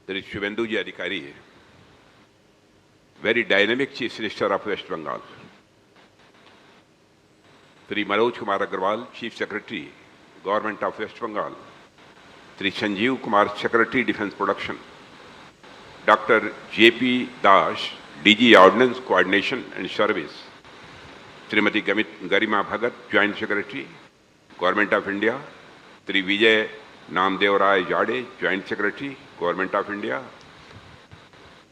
There is Shivenduji Adhikari, very dynamic Chief Minister of West Bengal. Shri Manoj Kumar Agarwal, Chief Secretary, Government of West Bengal. Shri Sanjeev Kumar, Secretary, Defence Production. Dr. J.P. Das, DG Ordnance Coordination and Service. Srimati Garima Bhagat, Joint Secretary, Government of India. Shri Vijay Namdev Rai Jade, Joint Secretary, Government of India.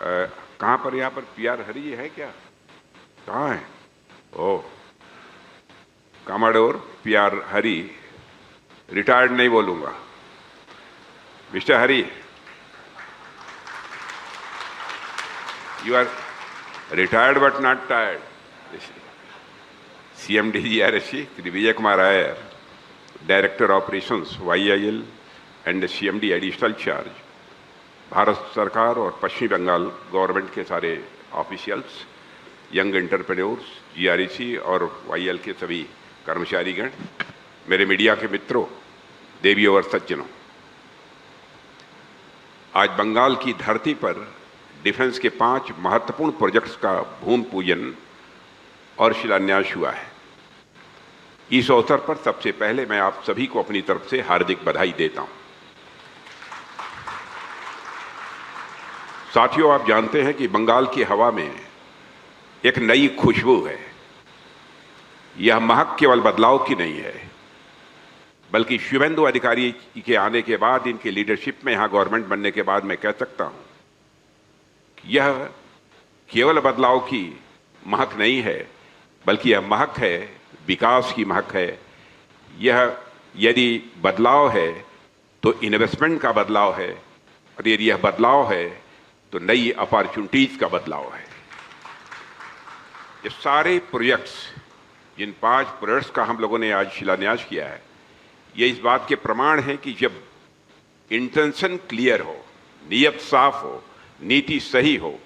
कहाँ पर यहाँ पर PR हरी जी है क्या? कहाँ है? ओह, commodore PR हरी, retired नहीं बोलूँगा. Mister Hari, you are retired but not tired. CMDG RSC, Shri Vijay Kumar Iyer, Director Operations, YIL and CMD Additional Charge. Bharat सरकार और पश्चिम बंगाल गवर्नमेंट के सारे ऑफिशियल्स, यंग एंटरप्रेन्योर्स, GREC और YL के सभी कर्मचारीगण, मेरे मीडिया के मित्रों, देवियों और सज्जनों, आज बंगाल की धरती पर डिफेंस के 5 महत्वपूर्ण प्रोजेक्ट्स का भूमि पूजन और शिलान्यास हुआ है. इस अवसर पर सबसे पहले मैं आप सभी को अपनी तरफ से हार्दिक बधाई देता हूं. साथियों, आप जानते हैं कि बंगाल की हवा में एक नई खुशबू है. यह महक केवल बदलाव की नहीं है, बल्कि शिवेंदु अधिकारी के आने के बाद, इनके लीडरशिप में यहां गवर्नमेंट बनने के बाद मैं कह सकता हूं कि यह केवल बदलाव की महक नहीं है, बल्कि यह महक है, विकास की महक है. यह यदि बदलाव है तो इन्वेस्टमेंट का बदलाव है, और यदि यह बदलाव है तो नई अपॉर्चुनिटीज का बदलाव है. ये सारे प्रोजेक्ट्स, जिन 5 प्रोजेक्ट्स का हम लोगों ने आज शिलान्यास किया है, ये इस बात के प्रमाण हैं कि जब इंटेंशन क्लियर हो, नीयत साफ हो, नीति सही हो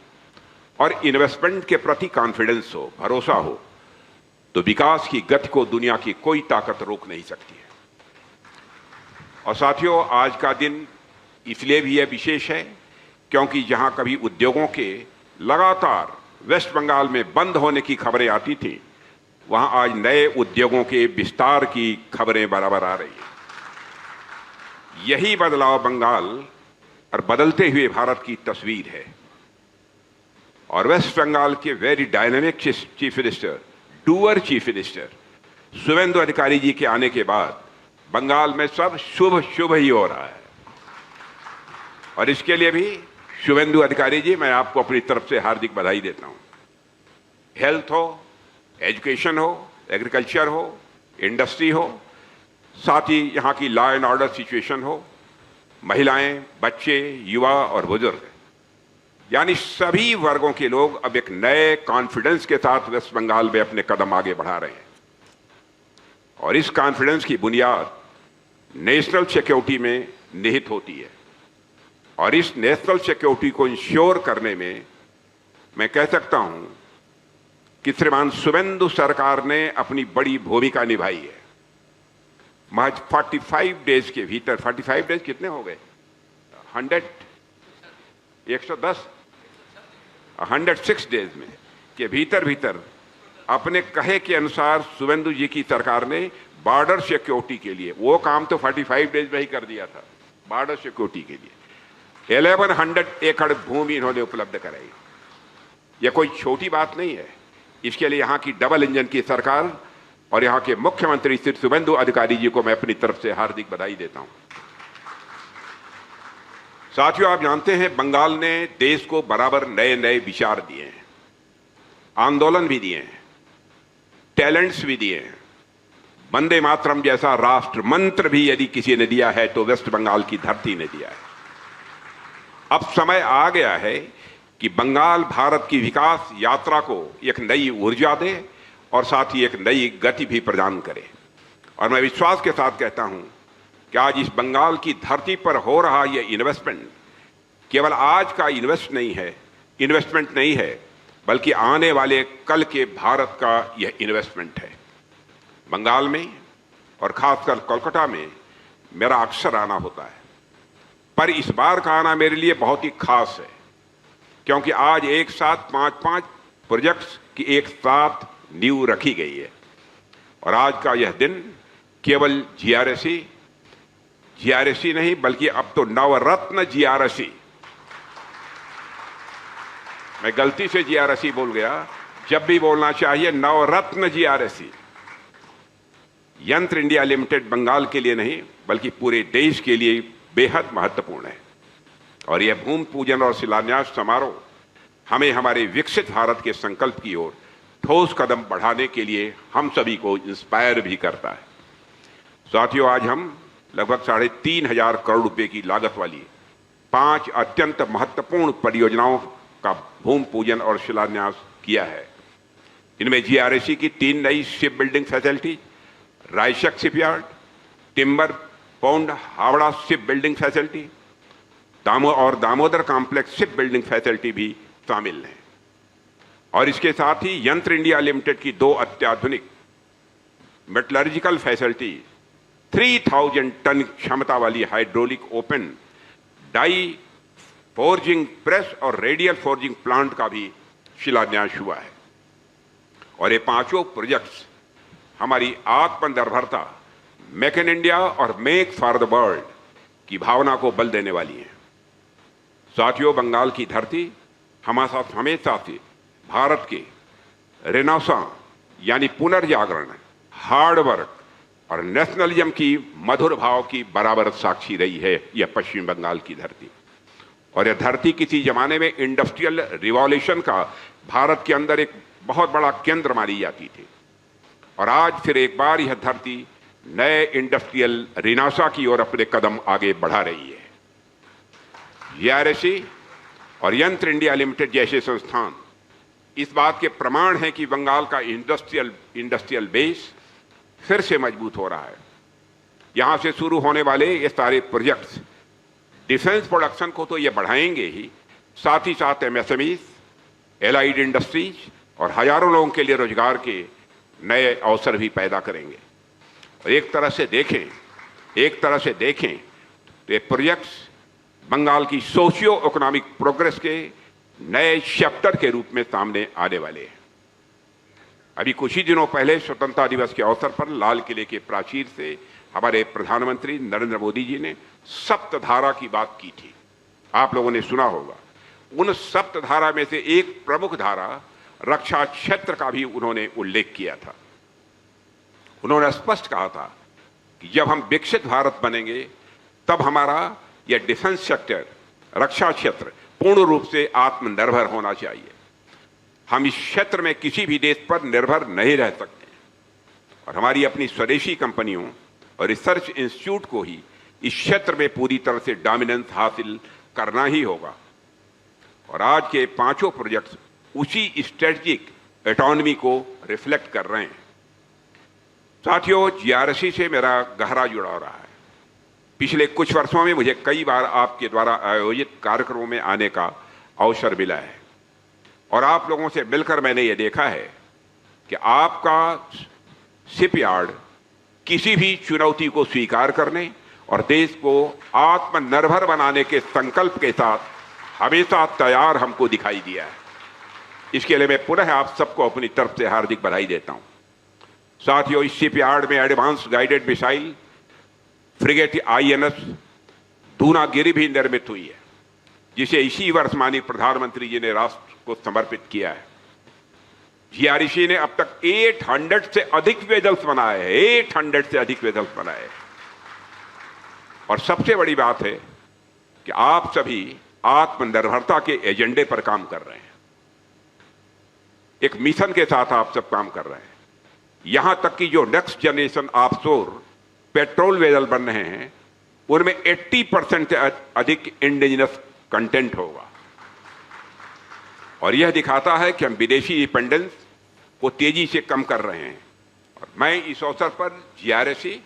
और इन्वेस्टमेंट के प्रति कॉन्फिडेंस हो, भरोसा हो, तो विकास की गति को दुनिया की कोई ताकत रोक नहीं सकती है. और साथियों, आज का दिन इसलिए भी यह विशेष है क्योंकि जहां कभी उद्योगों के लगातार वेस्ट बंगाल में बंद होने की खबरें आती थी, वहां आज नए उद्योगों के विस्तार की खबरें बराबर आ रही हैं. यही बदलाव बंगाल और बदलते हुए भारत की तस्वीर है. और वेस्ट बंगाल के very dynamic chief minister, doer chief minister Shivendu अधिकारी जी के आने के बाद बंगाल में सब शुभ शुभ ही हो रहा है. और इसके लिए भी शिवेंदु अधिकारी जी, मैं आपको अपनी तरफ से हार्दिक बधाई देता हूं. हेल्थ हो, एजुकेशन हो, एग्रीकल्चर हो, इंडस्ट्री हो, साथ ही यहां की लॉ एंड ऑर्डर सिचुएशन हो, महिलाएं, बच्चे, युवा और बुजुर्ग, यानी सभी वर्गों के लोग अब एक नए कॉन्फिडेंस के साथ वेस्ट बंगाल में अपने कदम आगे बढ़ा रहे हैं. और इस कॉन्फिडेंस की बुनियाद नेशनल सिक्योरिटी में निहित होती है. और इस नेशनल सिक्योरिटी को इंश्योर करने में मैं कह सकता हूं कि श्रीमान शिवेंदु सरकार ने अपनी बड़ी भूमिका निभाई है. महज 45 डेज के भीतर, 45 डेज कितने हो गए? 106 डेज में के भीतर अपने कहे के अनुसार शिवेंदु जी की सरकार ने बॉर्डर सिक्योरिटी के लिए, वो काम तो 45 डेज में ही कर दिया था. बॉर्डर सिक्योरिटी के लिए 1100 एकड़ भूमि इन्होंने उपलब्ध कराई. यह कोई छोटी बात नहीं है. इसके लिए यहां की डबल इंजन की सरकार और यहां के मुख्यमंत्री श्री शिवेंदु अधिकारी जी को मैं अपनी तरफ से हार्दिक बधाई देता हूं. साथियों, आप जानते हैं बंगाल ने देश को बराबर नए नए विचार दिए हैं, आंदोलन भी दिए हैं, टैलेंट्स भी दिए हैं. वंदे मातरम जैसा राष्ट्र मंत्र भी यदि किसी ने दिया है तो वेस्ट बंगाल की धरती ने दिया है. अब समय आ गया है कि बंगाल भारत की विकास यात्रा को एक नई ऊर्जा दे और साथ ही एक नई गति भी प्रदान करे. और मैं विश्वास के साथ कहता हूं कि आज इस बंगाल की धरती पर हो रहा यह इन्वेस्टमेंट केवल आज का इन्वेस्टमेंट नहीं है, बल्कि आने वाले कल के भारत का यह इन्वेस्टमेंट है. बंगाल में और खासकर कोलकाता में मेरा अक्सर आना होता है. पर इस बार का आना मेरे लिए बहुत ही खास है, क्योंकि आज एक साथ 5-5 प्रोजेक्ट्स की एक साथ नींव रखी गई है। और आज का यह दिन केवल जीआरएसी नहीं, बल्कि अब तो नवरत्न जीआरएसी, मैं गलती से जीआरएसी बोल गया, जब भी बोलना चाहिए नवरत्न जीआरएसी, यंत्र इंडिया लिमिटेड बंगाल के लिए नहीं बल्कि पूरे देश के लिए बेहद महत्वपूर्ण है। और यह भूमि पूजन और शिलान्यास समारोह हमें हमारे विकसित भारत के संकल्प की ओर ठोस कदम बढ़ाने के लिए हम सभी को इंस्पायर भी करता है। साथियों, आज हम लगभग 3,500 करोड़ रुपए की लागत वाली 5 अत्यंत महत्वपूर्ण परियोजनाओं का भूमि पूजन और शिलान्यास किया है। इनमें जीआरएसी की 3 नई ship building facility, Raichak shipyard, Timber Pond Howrah ship building facility और Damodar complex ship building facility भी शामिल हैं। और इसके साथ ही यंत्र इंडिया लिमिटेड की 2 अत्याधुनिक मेटलर्जिकल फैसिलिटी, 3000 टन क्षमता वाली hydraulic open die forging press और रेडियल फोर्जिंग प्लांट का भी शिलान्यास हुआ है। और ये 5 प्रोजेक्ट्स हमारी आत्मनिर्भरता, मेक इन इंडिया और मेक फॉर द वर्ल्ड की भावना को बल देने वाली हैं। साथियों, बंगाल की धरती हमेशा से भारत के रेनेसां यानी पुनर्जागरण, हार्डवर्क और नेशनलिज्म की मधुर भाव की बराबर साक्षी रही है यह पश्चिम बंगाल की धरती। और यह धरती किसी जमाने में इंडस्ट्रियल रिवॉल्यूशन का भारत के अंदर एक बहुत बड़ा केंद्र मानी जाती थी। और आज फिर एक बार यह धरती नए इंडस्ट्रियल रेनेसां की ओर अपने कदम आगे बढ़ा रही है। जीआरएसी और यंत्र इंडिया लिमिटेड जैसे संस्थान इस बात के प्रमाण हैं कि बंगाल का इंडस्ट्रियल बेस फिर से मजबूत हो रहा है। यहां से शुरू होने वाले ये सारे प्रोजेक्ट्स डिफेंस प्रोडक्शन को तो ये बढ़ाएंगे ही, साथ ही साथ एमएसएमईज, एलाइड इंडस्ट्रीज और हजारों लोगों के लिए रोजगार के नए अवसर भी पैदा करेंगे। और एक तरह से देखें तो ये प्रोजेक्ट्स बंगाल की सोशियो इकोनॉमिक प्रोग्रेस के नए चैप्टर के रूप में सामने आने वाले हैं। अभी कुछ ही दिनों पहले स्वतंत्रता दिवस के अवसर पर लाल किले के प्राचीर से हमारे प्रधानमंत्री नरेंद्र मोदी जी ने सप्तधारा की बात की थी, आप लोगों ने सुना होगा। उन सप्तधारा में से एक प्रमुख धारा रक्षा क्षेत्र का भी उन्होंने उल्लेख किया था। उन्होंने स्पष्ट कहा था कि जब हम विकसित भारत बनेंगे तब हमारा यह डिफेंस सेक्टर, रक्षा क्षेत्र पूर्ण रूप से आत्मनिर्भर होना चाहिए। हम इस क्षेत्र में किसी भी देश पर निर्भर नहीं रह सकते और हमारी अपनी स्वदेशी कंपनियों और रिसर्च इंस्टीट्यूट को ही इस क्षेत्र में पूरी तरह से डोमिनेंस हासिल करना ही होगा। और आज के 5 प्रोजेक्ट्स उसी स्ट्रेटेजिक ऑटोनॉमी को रिफ्लेक्ट कर रहे हैं। साथियों, जीआरएसी से मेरा गहरा जुड़ाव रहा है। पिछले कुछ वर्षों में मुझे कई बार आपके द्वारा आयोजित कार्यक्रमों में आने का अवसर मिला है और आप लोगों से मिलकर मैंने ये देखा है कि आपका शिपयार्ड किसी भी चुनौती को स्वीकार करने और देश को आत्मनिर्भर बनाने के संकल्प के साथ हमेशा तैयार हमको दिखाई दिया है। इसके लिए मैं पुनः आप सबको अपनी तरफ से हार्दिक बधाई देता हूं। साथियों, इस शिपयार्ड में advance guided missile frigate INS Dunagiri भी निर्मित हुई है, जिसे इसी वर्ष माननीय प्रधानमंत्री जी ने राष्ट्र को समर्पित किया है। जीआरएसी ने अब तक 800 से अधिक वेजल्स बनाए हैं, 800 से अधिक वेजल्स बनाए हैं। और सबसे बड़ी बात है कि आप सभी आत्मनिर्भरता के एजेंडे पर काम कर रहे हैं, एक मिशन के साथ आप सब काम कर रहे हैं। यहां तक कि जो next generation offshore petrol vessel बन रहे हैं उनमें 80% से अधिक इंडिजिनस कंटेंट होगा। और यह दिखाता है कि हम विदेशी डिपेंडेंस को तेजी से कम कर रहे हैं। और मैं इस अवसर पर जीआरएसी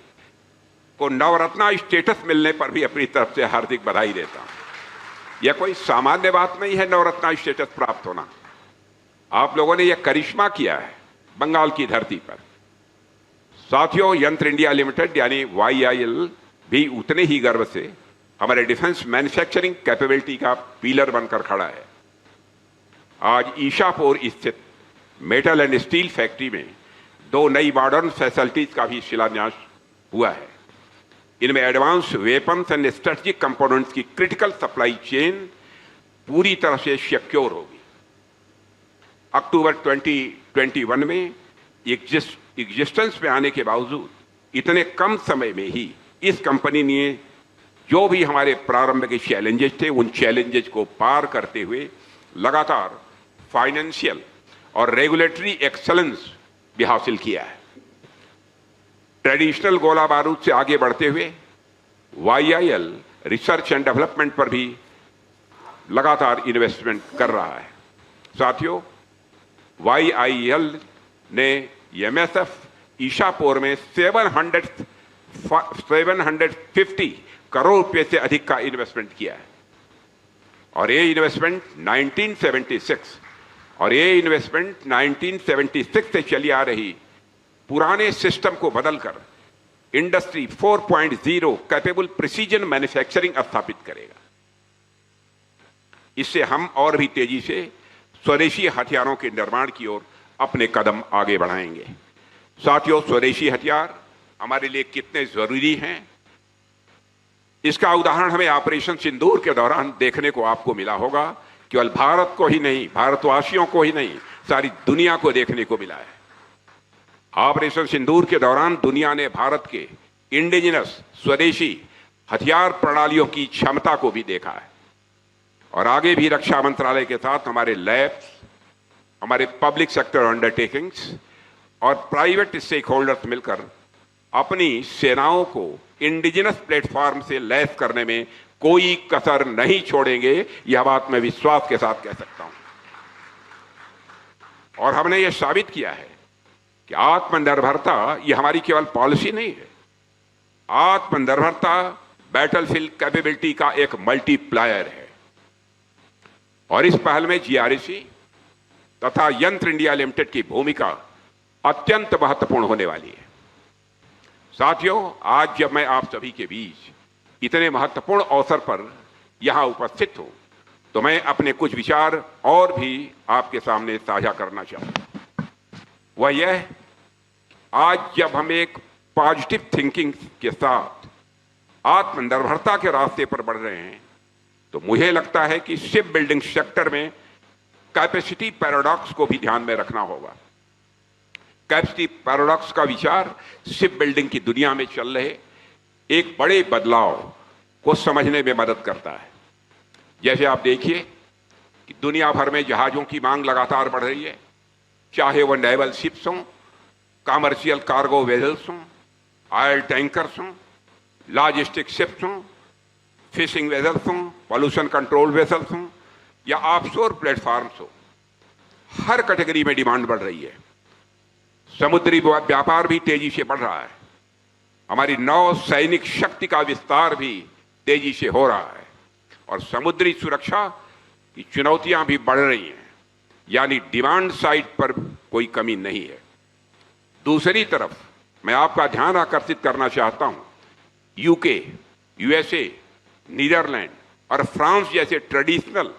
को नवरत्ना स्टेटस मिलने पर भी अपनी तरफ से हार्दिक बधाई देता हूं। यह कोई सामान्य बात नहीं है नवरत्ना स्टेटस प्राप्त होना। आप लोगों ने यह करिश्मा किया है बंगाल की धरती पर। साथियों, यंत्र इंडिया लिमिटेड यानी YIL भी उतने ही गर्व से हमारे डिफेंस मैन्युफैक्चरिंग कैपेबिलिटी का पिलर बनकर खड़ा है। आज ईशापुर स्थित मेटल एंड स्टील फैक्ट्री में 2 नई मॉडर्न फैसिलिटीज का भी शिलान्यास हुआ है। इनमें advance weapons and strategic components की क्रिटिकल सप्लाई चेन पूरी तरह से सिक्योर होगी। अक्टूबर 2021 में एग्जिस्टेंस में आने के बावजूद इतने कम समय में ही इस कंपनी ने जो भी हमारे प्रारंभ के चैलेंजेस थे उन चैलेंजेस को पार करते हुए लगातार फाइनेंशियल और रेगुलेटरी एक्सेलेंस भी हासिल किया है। ट्रेडिशनल गोला बारूद से आगे बढ़ते हुए YIL रिसर्च एंड डेवलपमेंट पर भी लगातार इन्वेस्टमेंट कर रहा है। साथियों, YIL ने MSF ईशापुर में 750 करोड़ रुपए से अधिक का इन्वेस्टमेंट किया है और ये इन्वेस्टमेंट 1976 से चली आ रही पुराने सिस्टम को बदलकर इंडस्ट्री 4.0 कैपेबल प्रिसीजन मैन्युफैक्चरिंग स्थापित करेगा। इससे हम और भी तेजी से स्वदेशी हथियारों के निर्माण की ओर अपने कदम आगे बढ़ाएंगे। साथियों, स्वदेशी हथियार हमारे लिए कितने जरूरी हैं, इसका उदाहरण हमें ऑपरेशन सिंदूर के दौरान देखने को आपको मिला होगा। केवल भारत को ही नहीं, भारतवासियों को ही नहीं, सारी दुनिया को देखने को मिला है। ऑपरेशन सिंदूर के दौरान दुनिया ने भारत के इंडिजिनस स्वदेशी हथियार प्रणालियों की क्षमता को भी देखा है और आगे भी रक्षा मंत्रालय के साथ हमारे लैब्स, हमारे पब्लिक सेक्टर अंडरटेकिंग्स और प्राइवेट स्टेक होल्डर्स मिलकर अपनी सेनाओं को इंडिजिनस प्लेटफॉर्म से लैस करने में कोई कसर नहीं छोड़ेंगे। यह बात मैं विश्वास के साथ कह सकता हूं और हमने यह साबित किया है कि आत्मनिर्भरता यह हमारी केवल पॉलिसी नहीं है। आत्मनिर्भरता बैटलफील्ड कैपेबिलिटी का एक मल्टीप्लायर है और इस पहल में GRC तथा यंत्र इंडिया लिमिटेड की भूमिका अत्यंत महत्वपूर्ण होने वाली है। साथियों, आज जब मैं आप सभी के बीच इतने महत्वपूर्ण अवसर पर यहां उपस्थित हूं तो मैं अपने कुछ विचार और भी आपके सामने साझा करना चाहूंगा। वह यह, आज जब हम एक पॉजिटिव थिंकिंग के साथ आत्मनिर्भरता के रास्ते पर बढ़ रहे हैं तो मुझे लगता है कि शिप बिल्डिंग सेक्टर में कैपेसिटी पैराडॉक्स को भी ध्यान में रखना होगा। कैपेसिटी पैराडॉक्स का विचार शिप बिल्डिंग की दुनिया में चल रहे एक बड़े बदलाव को समझने में मदद करता है। जैसे आप देखिए कि दुनिया भर में जहाजों की मांग लगातार बढ़ रही है, चाहे वह नेवल शिप्स हों, कमर्शियल कार्गो वेजल्स हों, ऑयल टैंकर्स हों, लॉजिस्टिक शिप्स हों, फिशिंग वेजल्स हों, पॉल्यूशन कंट्रोल वेजल्स हों या ऑफशोर प्लेटफॉर्म्स हो। हर कैटेगरी में डिमांड बढ़ रही है। समुद्री व्यापार भी तेजी से बढ़ रहा है। हमारी नौ सैनिक शक्ति का विस्तार भी तेजी से हो रहा है और समुद्री सुरक्षा की चुनौतियां भी बढ़ रही हैं, यानी डिमांड साइड पर कोई कमी नहीं है। दूसरी तरफ मैं आपका ध्यान आकर्षित करना चाहता हूं, UK, USA, नीदरलैंड और फ्रांस जैसे ट्रेडिशनल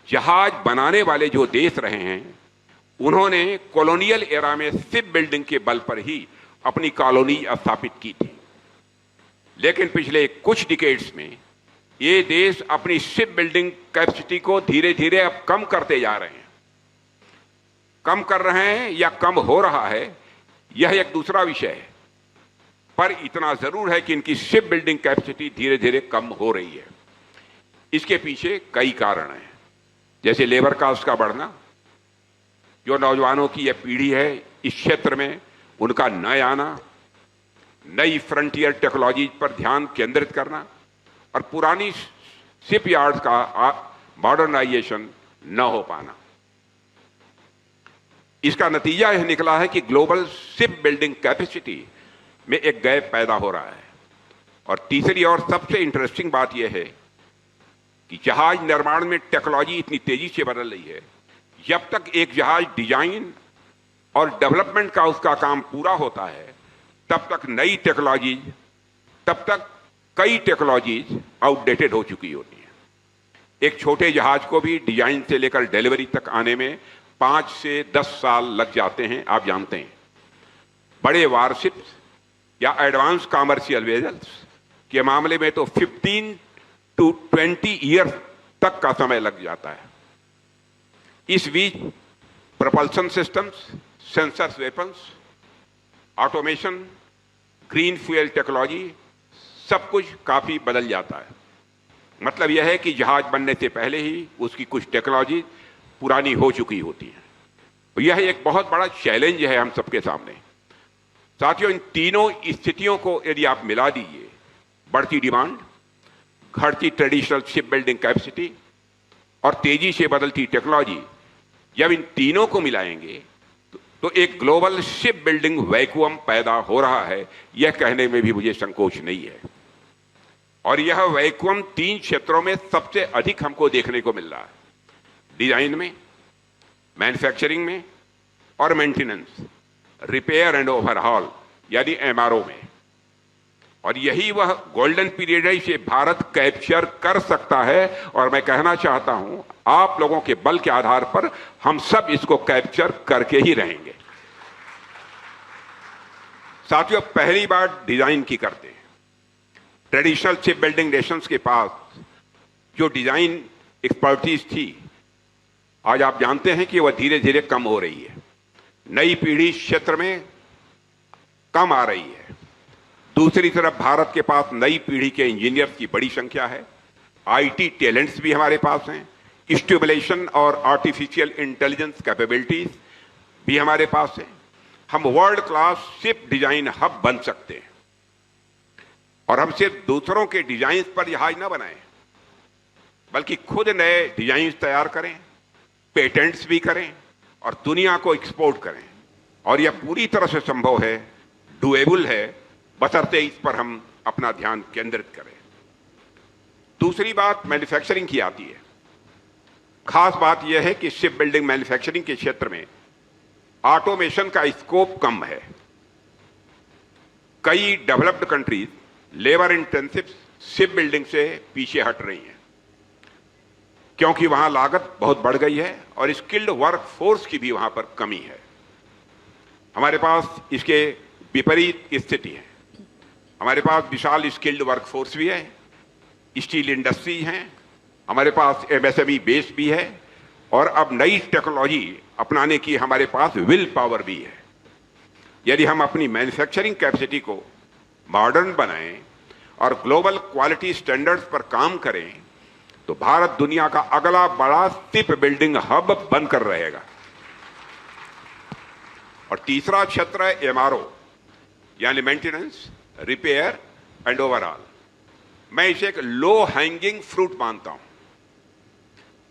जहाज बनाने वाले जो देश रहे हैं, उन्होंने कॉलोनियल एरा में शिप बिल्डिंग के बल पर ही अपनी कॉलोनी स्थापित की थी। लेकिन पिछले कुछ डिकेड्स में ये देश अपनी शिप बिल्डिंग कैपेसिटी को धीरे धीरे अब कम करते जा रहे हैं। कम कर रहे हैं या कम हो रहा है, यह एक दूसरा विषय है, पर इतना जरूर है कि इनकी शिप बिल्डिंग कैपेसिटी धीरे धीरे कम हो रही है। इसके पीछे कई कारण हैं, जैसे लेबर कास्ट का बढ़ना, जो नौजवानों की यह पीढ़ी है इस क्षेत्र में उनका नया आना, नई फ्रंटियर टेक्नोलॉजी पर ध्यान केंद्रित करना और पुरानी शिपयार्ड्स का मॉडर्नाइजेशन न हो पाना। इसका नतीजा यह निकला है कि ग्लोबल शिप बिल्डिंग कैपेसिटी में एक गैप पैदा हो रहा है। और तीसरी और सबसे इंटरेस्टिंग बात यह है कि जहाज निर्माण में टेक्नोलॉजी इतनी तेजी से बदल रही है, जब तक एक जहाज डिजाइन और डेवलपमेंट का उसका काम पूरा होता है, तब तक नई टेक्नोलॉजी, तब तक कई टेक्नोलॉजीज आउटडेटेड हो चुकी होती हैं। एक छोटे जहाज को भी डिजाइन से लेकर डिलीवरी तक आने में 5 से 10 साल लग जाते हैं, आप जानते हैं। बड़े वारशिप्स या एडवांस कॉमर्शियल वेजल्स के मामले में तो 15 to 20 ईयर्स तक का समय लग जाता है। इस बीच propulsion systems, sensors, weapons, automation, green fuel technology, सब कुछ काफी बदल जाता है। मतलब यह है कि जहाज बनने से पहले ही उसकी कुछ टेक्नोलॉजी पुरानी हो चुकी होती है। यह एक बहुत बड़ा चैलेंज है हम सबके सामने। साथियों, इन तीनों स्थितियों को यदि आप मिला दीजिए, बढ़ती डिमांड, घटती ट्रेडिशनल शिप बिल्डिंग कैपेसिटी और तेजी से बदलती टेक्नोलॉजी, जब इन तीनों को मिलाएंगे तो एक ग्लोबल शिप बिल्डिंग वैक्यूम पैदा हो रहा है, यह कहने में भी मुझे संकोच नहीं है। और यह वैक्यूम 3 क्षेत्रों में सबसे अधिक हमको देखने को मिल रहा है: डिजाइन में, मैन्युफैक्चरिंग में और मेंटेनेंस, रिपेयर एंड ओवरहॉल यानी एमआरओ में। और यही वह गोल्डन पीरियड है, इसे भारत कैप्चर कर सकता है। और मैं कहना चाहता हूं, आप लोगों के बल के आधार पर हम सब इसको कैप्चर करके ही रहेंगे। साथियों, पहली बार डिजाइन की करते हैं। ट्रेडिशनल शिप बिल्डिंग नेशंस के पास जो डिजाइन एक्सपर्टीज थी, आज आप जानते हैं कि वह धीरे धीरे कम हो रही है। नई पीढ़ी क्षेत्र में कम आ रही है। दूसरी तरफ भारत के पास नई पीढ़ी के इंजीनियर्स की बड़ी संख्या है। आईटी टैलेंट्स भी हमारे पास हैं। स्टिमुलेशन और आर्टिफिशियल इंटेलिजेंस कैपेबिलिटीज भी हमारे पास हैं। हम world class ship design hub बन सकते हैं। और हम सिर्फ दूसरों के डिजाइन पर जहाज ना बनाएं, बल्कि खुद नए डिजाइन तैयार करें, पेटेंट्स भी करें और दुनिया को एक्सपोर्ट करें। और यह पूरी तरह से संभव है, डुएबल है, बशर्ते इस पर हम अपना ध्यान केंद्रित करें। दूसरी बात मैन्युफैक्चरिंग की आती है। खास बात यह है कि शिप बिल्डिंग मैन्युफैक्चरिंग के क्षेत्र में ऑटोमेशन का स्कोप कम है। कई developed countries labour intensive ship building से पीछे हट रही हैं, क्योंकि वहां लागत बहुत बढ़ गई है और स्किल्ड वर्क फोर्स की भी वहां पर कमी है। हमारे पास इसके विपरीत स्थिति है। हमारे पास विशाल स्किल्ड वर्क फोर्स भी है, स्टील इंडस्ट्री है, हमारे पास एमएसएमई बेस भी है और अब नई टेक्नोलॉजी अपनाने की हमारे पास विल पावर भी है। यदि हम अपनी मैन्युफैक्चरिंग कैपेसिटी को मॉडर्न बनाएं और ग्लोबल क्वालिटी स्टैंडर्ड्स पर काम करें, तो भारत दुनिया का अगला बड़ा शिप बिल्डिंग हब बनकर रहेगा। और तीसरा क्षेत्र है एमआरओ यानी मेंटेनेंस, रिपेयर एंड ओवरऑल। मैं इसे एक लो हैंगिंग फ्रूट मानता हूं।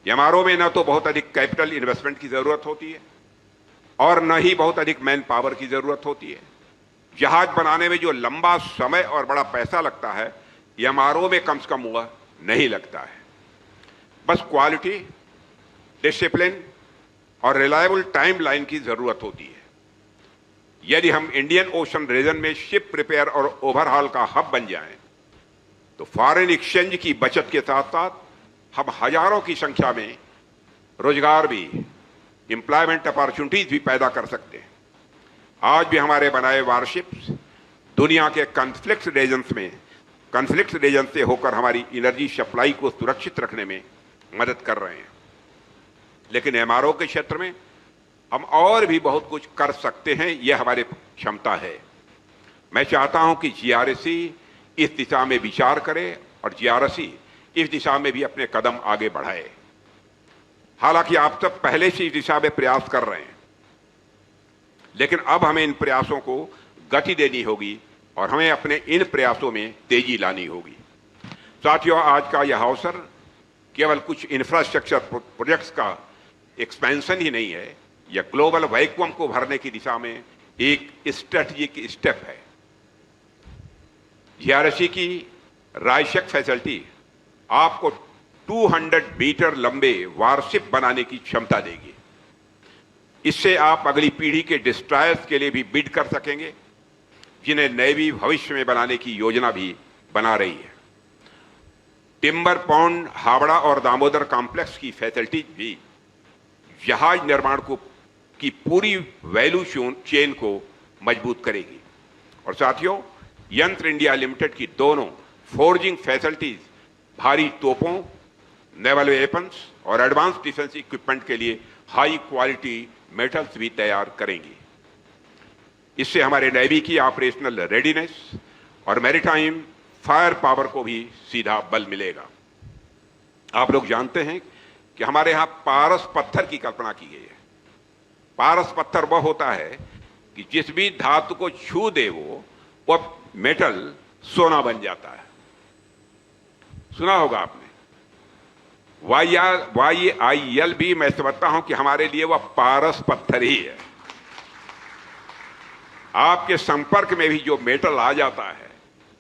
एमआरओ में न तो बहुत अधिक कैपिटल इन्वेस्टमेंट की जरूरत होती है और न ही बहुत अधिक मैन पावर की जरूरत होती है। जहाज बनाने में जो लंबा समय और बड़ा पैसा लगता है, एमआरओ में कम से कम वह नहीं लगता है। बस क्वालिटी, डिसिप्लिन और रिलायबल टाइमलाइन की जरूरत होती है। यदि हम इंडियन ओशन रीजन में शिप रिपेयर और ओवरहॉल का हब बन जाएं, तो फॉरेन एक्सचेंज की बचत के साथ साथ हम हजारों की संख्या में रोजगार भी, एम्प्लॉयमेंट अपॉर्चुनिटीज भी पैदा कर सकते हैं। आज भी हमारे बनाए वारशिप्स दुनिया के कॉन्फ्लिक्ट रीजन से होकर हमारी एनर्जी सप्लाई को सुरक्षित रखने में मदद कर रहे हैं। लेकिन एमआरओ के क्षेत्र में हम और भी बहुत कुछ कर सकते हैं, यह हमारी क्षमता है। मैं चाहता हूं कि जीआरएसी इस दिशा में विचार करे और जीआरएसी इस दिशा में भी अपने कदम आगे बढ़ाए। हालांकि आप सब पहले से इस दिशा में प्रयास कर रहे हैं, लेकिन अब हमें इन प्रयासों को गति देनी होगी और हमें अपने इन प्रयासों में तेजी लानी होगी। साथियों, आज का यह अवसर केवल कुछ इंफ्रास्ट्रक्चर प्रोजेक्ट्स का एक्सपेंशन ही नहीं है, यह ग्लोबल वैक्यूम को भरने की दिशा में एक स्ट्रेटेजिक स्टेप है। जीआरएसी की रायशक फैसिलिटी आपको 200 मीटर लंबे वारशिप बनाने की क्षमता देगी। इससे आप अगली पीढ़ी के डिस्ट्रॉयर्स के लिए भी बिड कर सकेंगे, जिन्हें नेवी भविष्य में बनाने की योजना भी बना रही है। टिम्बर पॉन्ड, हावड़ा और दामोदर कॉम्प्लेक्स की फैसिलिटीज भी जहाज निर्माण को की पूरी वैल्यू चेन को मजबूत करेगी। और साथियों, यंत्र इंडिया लिमिटेड की दोनों फोर्जिंग फैसिलिटीज भारी तोपों, नेवल वेपन्स और एडवांस डिफेंस इक्विपमेंट के लिए हाई क्वालिटी मेटल्स भी तैयार करेंगी। इससे हमारे नेवी की ऑपरेशनल रेडीनेस और मैरीटाइम फायर पावर को भी सीधा बल मिलेगा। आप लोग जानते हैं कि हमारे यहां पारस पत्थर की कल्पना की गई है। पारस पत्थर वह होता है कि जिस भी धातु को छू दे वो मेटल सोना बन जाता है। सुना होगा आपने। YAIL भी मैं समझता हूं कि हमारे लिए वह पारस पत्थर ही है। आपके संपर्क में भी जो मेटल आ जाता है,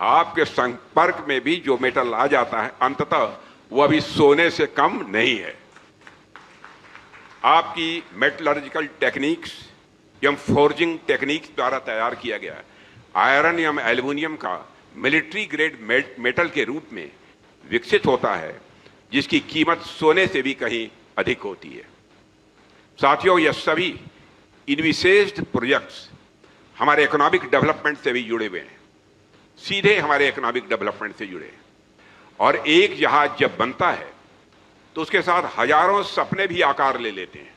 आपके संपर्क में भी जो मेटल आ जाता है, अंततः वह भी सोने से कम नहीं है। आपकी मेटलर्जिकल टेक्निक्स एवं फोर्जिंग टेक्निक्स द्वारा तैयार किया गया आयरन एवं एल्युमिनियम का मिलिट्री ग्रेड मेटल के रूप में विकसित होता है, जिसकी कीमत सोने से भी कहीं अधिक होती है। साथियों, यह सभी इनविसेस्ड प्रोजेक्ट्स हमारे इकोनॉमिक डेवलपमेंट से भी जुड़े हुए हैं, सीधे हमारे इकोनॉमिक डेवलपमेंट से जुड़े हैं। और एक जहाज जब बनता है तो उसके साथ हजारों सपने भी आकार ले लेते हैं।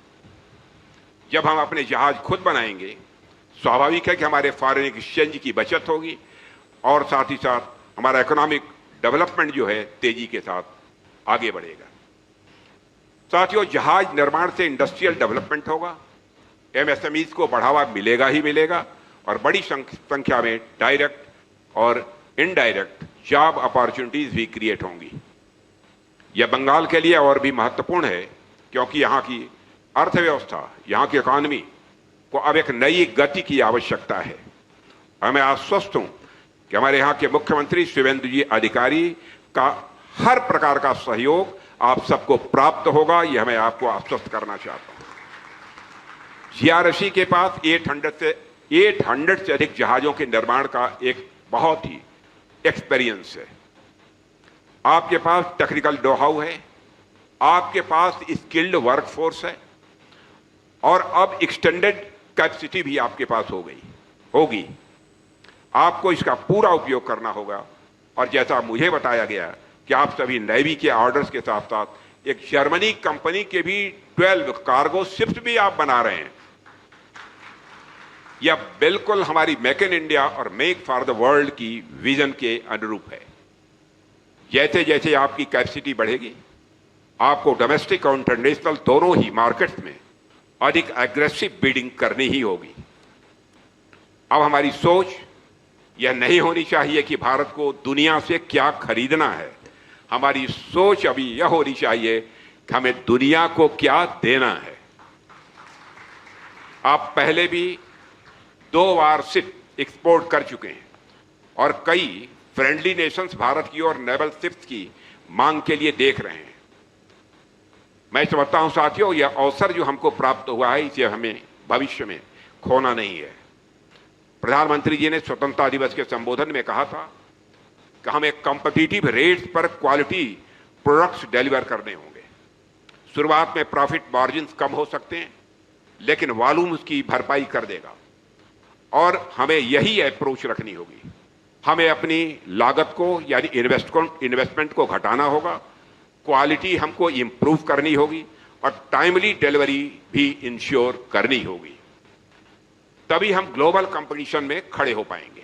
जब हम अपने जहाज खुद बनाएंगे, स्वाभाविक है कि हमारे फॉरेन एक्सचेंज की बचत होगी और साथ ही साथ हमारा इकोनॉमिक डेवलपमेंट जो है तेजी के साथ आगे बढ़ेगा। साथियों, जहाज निर्माण से इंडस्ट्रियल डेवलपमेंट होगा, MSMEs को बढ़ावा मिलेगा ही मिलेगा और बड़ी संख्या में डायरेक्ट और इनडायरेक्ट जॉब अपॉर्चुनिटीज भी क्रिएट होंगी। यह बंगाल के लिए और भी महत्वपूर्ण है, क्योंकि यहाँ की अर्थव्यवस्था, यहाँ की इकॉनमी को अब एक नई गति की आवश्यकता है। और मैं आश्वस्त हूं कि हमारे यहाँ के मुख्यमंत्री शिवेंदु जी अधिकारी का हर प्रकार का सहयोग आप सबको प्राप्त होगा, यह मैं आपको आश्वस्त करना चाहता हूं। GRSE के पास 800 से अधिक जहाजों के निर्माण का एक बहुत ही एक्सपीरियंस है। आपके पास टेक्निकल नो हाउ है, आपके पास स्किल्ड वर्कफोर्स है और अब एक्सटेंडेड कैपेसिटी भी आपके पास होगी। आपको इसका पूरा उपयोग करना होगा। और जैसा मुझे बताया गया कि आप सभी नेवी के ऑर्डर्स के साथ साथ एक जर्मनी कंपनी के भी 12 कार्गो शिप्स भी आप बना रहे हैं। यह बिल्कुल हमारी मेक इन इंडिया और मेक फॉर द वर्ल्ड की विजन के अनुरूप है। जैसे जैसे आपकी कैपेसिटी बढ़ेगी, आपको डोमेस्टिक और इंटरनेशनल दोनों ही मार्केट्स में अधिक एग्रेसिव बिडिंग करनी ही होगी। अब हमारी सोच यह नहीं होनी चाहिए कि भारत को दुनिया से क्या खरीदना है। हमारी सोच अभी यह होनी चाहिए कि हमें दुनिया को क्या देना है। आप पहले भी 2 बार शिप एक्सपोर्ट कर चुके हैं और कई फ्रेंडली नेशंस भारत की और नेवल शिप्स की मांग के लिए देख रहे हैं। मैं समझता हूं साथियों, यह अवसर जो हमको प्राप्त हुआ है, इसे हमें भविष्य में खोना नहीं है। प्रधानमंत्री जी ने स्वतंत्रता दिवस के संबोधन में कहा था कि हमें कॉम्पिटिटिव रेट्स पर क्वालिटी प्रोडक्ट्स डिलीवर करने होंगे। शुरुआत में प्रॉफिट मार्जिन्स कम हो सकते हैं, लेकिन वॉल्यूम उसकी भरपाई कर देगा। और हमें यही अप्रोच रखनी होगी। हमें अपनी लागत को यानी इन्वेस्टमेंट को घटाना होगा, क्वालिटी हमको इंप्रूव करनी होगी और टाइमली डिलीवरी भी इंश्योर करनी होगी। तभी हम ग्लोबल कंपटीशन में खड़े हो पाएंगे।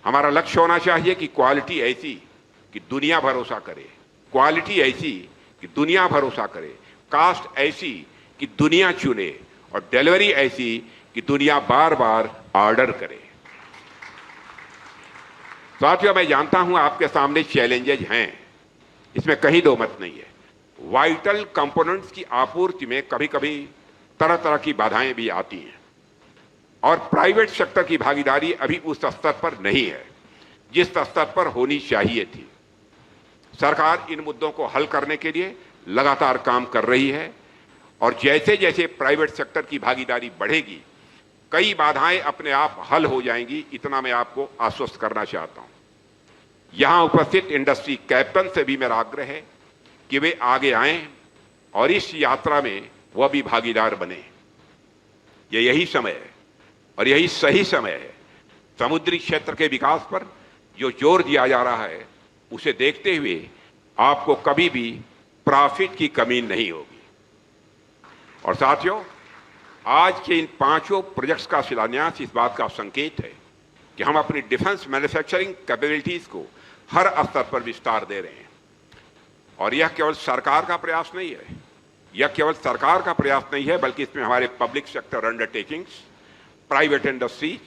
हमारा लक्ष्य होना चाहिए कि क्वालिटी ऐसी कि दुनिया भरोसा करे, क्वालिटी ऐसी कि दुनिया भरोसा करे, कास्ट ऐसी कि दुनिया चुने और डिलीवरी ऐसी कि दुनिया बार बार ऑर्डर करे। साथियों, मैं जानता हूं आपके सामने चैलेंजेज हैं, इसमें कहीं दो मत नहीं है। वाइटल कंपोनेंट्स की आपूर्ति में कभी कभी तरह तरह की बाधाएं भी आती हैं और प्राइवेट सेक्टर की भागीदारी अभी उस स्तर पर नहीं है जिस स्तर पर होनी चाहिए थी। सरकार इन मुद्दों को हल करने के लिए लगातार काम कर रही है और जैसे जैसे प्राइवेट सेक्टर की भागीदारी बढ़ेगी, कई बाधाएं अपने आप हल हो जाएंगी, इतना मैं आपको आश्वस्त करना चाहता हूं। यहां उपस्थित इंडस्ट्री कैप्टन से भी मेरा आग्रह है कि वे आगे आएं और इस यात्रा में वह भी भागीदार बने। यही समय है और यही सही समय है। समुद्री क्षेत्र के विकास पर जो जोर दिया जा रहा है उसे देखते हुए आपको कभी भी प्रॉफिट की कमी नहीं होगी। और साथियों, आज के इन 5 प्रोजेक्ट्स का शिलान्यास इस बात का संकेत है कि हम अपनी डिफेंस मैन्युफैक्चरिंग कैपेबिलिटीज को हर स्तर पर विस्तार दे रहे हैं। और यह केवल सरकार का प्रयास नहीं है, बल्कि इसमें हमारे public sector undertakings, private industries,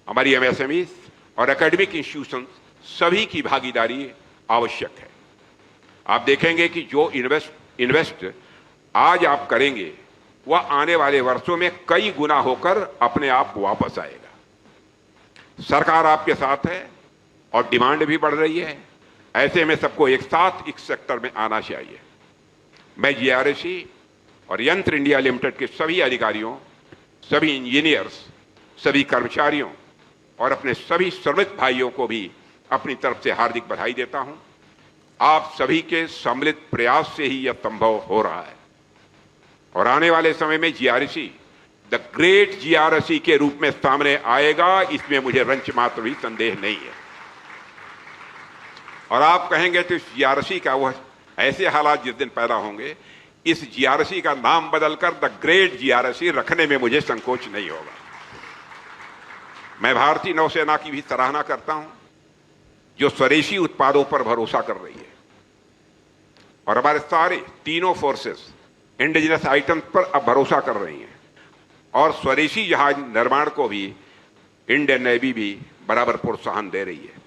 हमारी एमएसएमईज और एकेडमिक इंस्टीट्यूशन सभी की भागीदारी आवश्यक है। आप देखेंगे कि जो इन्वेस्ट आज आप करेंगे वह आने वाले वर्षों में कई गुना होकर अपने आप वापस आएगा। सरकार आपके साथ है और डिमांड भी बढ़ रही है। ऐसे में सबको एक साथ इस सेक्टर में आना चाहिए। मैं जीआरएसी और यंत्र इंडिया लिमिटेड के सभी अधिकारियों, सभी इंजीनियर्स, सभी कर्मचारियों और अपने सभी श्रमिक भाइयों को भी अपनी तरफ से हार्दिक बधाई देता हूं। आप सभी के सम्मिलित प्रयास से ही यह संभव हो रहा है और आने वाले समय में जीआरएसी द ग्रेट जीआरएसी के रूप में सामने आएगा, इसमें मुझे रंच मात्र भी संदेह नहीं है। और आप कहेंगे तो इस जीआरएसी का वह ऐसे हालात जिस दिन पैदा होंगे, इस जीआरएसी का नाम बदलकर द ग्रेट जीआरएसी रखने में मुझे संकोच नहीं होगा। मैं भारतीय नौसेना की भी सराहना करता हूं जो स्वदेशी उत्पादों पर भरोसा कर रही है और हमारे सारे तीनों फोर्सेस इंडिजिनस आइटम्स पर अब भरोसा कर रही हैं और स्वदेशी जहाज निर्माण को भी इंडियन नेवी भी बराबर प्रोत्साहन दे रही है।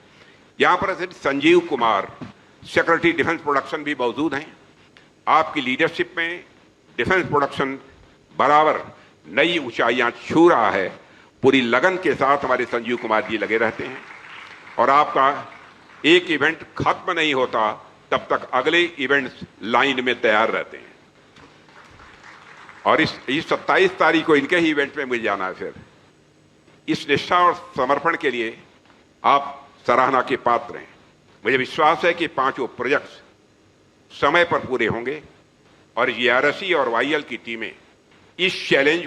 यहां पर Sanjeev Kumar, secretary defence production भी मौजूद हैं। आपकी लीडरशिप में डिफेंस प्रोडक्शन बराबर नई ऊंचाइयां छू रहा है। पूरी लगन के साथ हमारे संजीव कुमार जी लगे रहते हैं और आपका एक इवेंट खत्म नहीं होता तब तक अगले इवेंट्स लाइन में तैयार रहते हैं। और इस 27 तारीख को इनके ही इवेंट में मुझे जाना है। फिर इस निष्ठा और समर्पण के लिए आप सराहना के पात्र हैं। मुझे विश्वास है कि 5 प्रोजेक्ट्स समय पर पूरे होंगे और जीआरएसी और वाईएल की टीमें इस चैलेंज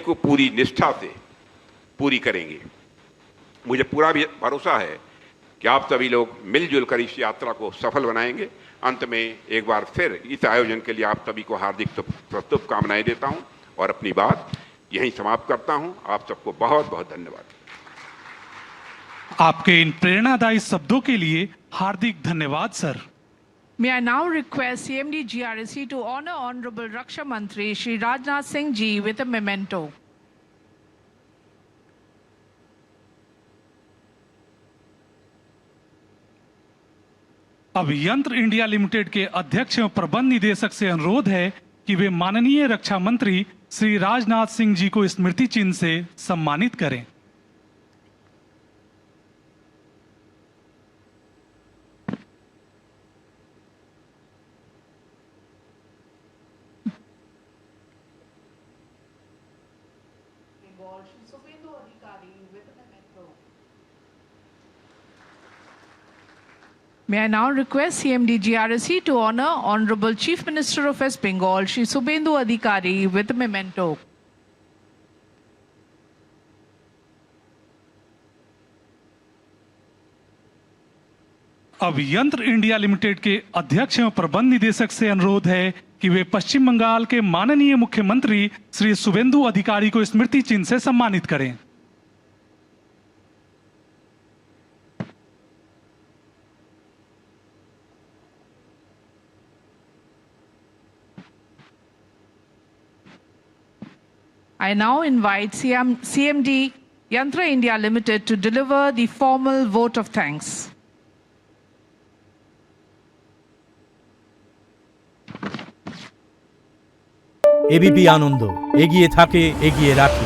को पूरी निष्ठा से पूरी करेंगी। मुझे पूरा भी भरोसा है कि आप सभी लोग मिलजुल कर इस यात्रा को सफल बनाएंगे। अंत में एक बार फिर इस आयोजन के लिए आप सभी को हार्दिक शुभकामनाएं देता हूं और अपनी बात यहीं समाप्त करता हूं। आप सबको बहुत बहुत धन्यवाद। आपके इन प्रेरणादायी शब्दों के लिए हार्दिक धन्यवाद sir. May I now request CMD GRSC to honor Honorable Raksha Mantri Shri Rajnath Singh Ji with a memento. अब यंत्र इंडिया लिमिटेड के अध्यक्ष एवं प्रबंध निदेशक से अनुरोध है कि वे माननीय रक्षा मंत्री श्री राजनाथ सिंह जी को स्मृति चिन्ह से सम्मानित करें। May I now request CMD GRSC to honor Honorable Chief Minister of West Bengal Shri Subendu Adhikari with a memento. अब यंत्र इंडिया लिमिटेड के अध्यक्ष एवं प्रबंध निदेशक से अनुरोध है कि वे पश्चिम बंगाल के माननीय मुख्यमंत्री श्री शुभेंदु अधिकारी को स्मृति चिन्ह से सम्मानित करें। I now invite CMD Yantra India Limited to deliver the formal vote of thanks. ABP Ananda এগিয়ে থাকে এগিয়ে রাখে।